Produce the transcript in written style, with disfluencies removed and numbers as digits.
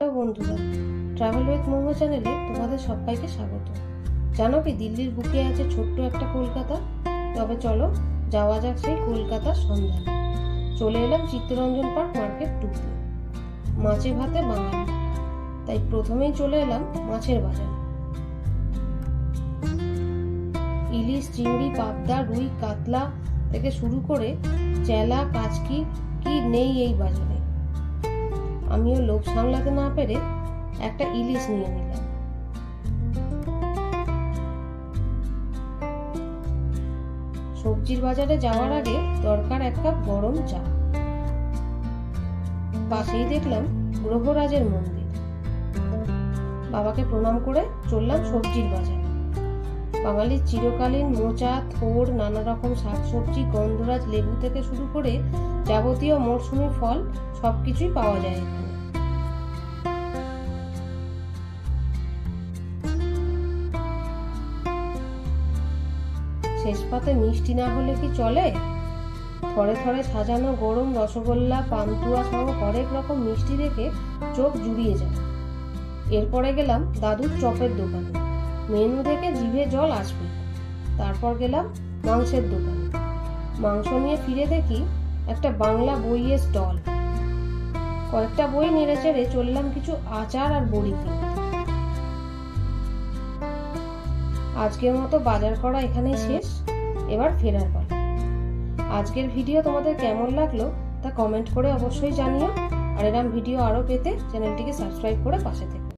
Hello বন্ধুরা, travel with momo চ্যানেলে তোমাদের সবাইকে স্বাগত। জানো কি, দিল্লির বুকে আছে ছোট্ট একটা কলকাতা। তবে চলো যাওয়া যাক সেই কলকাতার সন্ধানে। চলে এলাম চিত্তরঞ্জন পার্ক মার্কেট টুতে। মাছে ভাতে বাঙালি, তাই প্রথমেই চলে এলাম মাছের বাজার। ইলিশ, চিংড়ি, পাবদা, রুই, কাতলা থেকে শুরু করে চেলা, কাচকি কি নেই এই বাজারে। আমিও লোভ সামলাতে না পেরে একটা ইলিশ নিয়ে নিলাম। সবজির বাজারে যাওয়ার আগে দরকার এক কাপ গরম চা। পাশেই দেখলাম গ্রহরাজের মন্দির। বাবাকে প্রণাম করে চললাম সবজির বাজারে। বাঙালির চিরকালীন মোচা, থোড়, নানা রকম শাকসবজি, গন্ধরাজ, লেবু থেকে শুরু করে যাবতীয় মরশুমি ফল সবকিছুই পাওয়া যায় এখানে। শেষ পাতে মিষ্টি না হলে কি চলে? থরে থরে সাজানো গরম রসগোল্লা, পান্তুয়া সহ হরেক রকম মিষ্টি দেখে চোখ জুড়িয়ে যায়। এরপরে গেলাম দাদুর চপের দোকানে। মেনু দেখে জিভে জল আসবে। তারপর গেলাম মাংসের দোকানে। মাংস নিয়ে ফিরে দেখি একটা বাংলা বইয়ের স্টল। কয়েকটা বই নেড়ে চেড়ে চললাম কিছু আচার আর বড়ি কিনতে। আজকের মতো বাজার করা এখানেই শেষ, এবার ফেরার পালা। আজকের ভিডিও তোমাদের কেমন লাগলো তা কমেন্ট করে অবশ্যই জানিও। আর এরকম ভিডিও আরো পেতে চ্যানেলটিকে সাবস্ক্রাইব করে পাশে থেকো।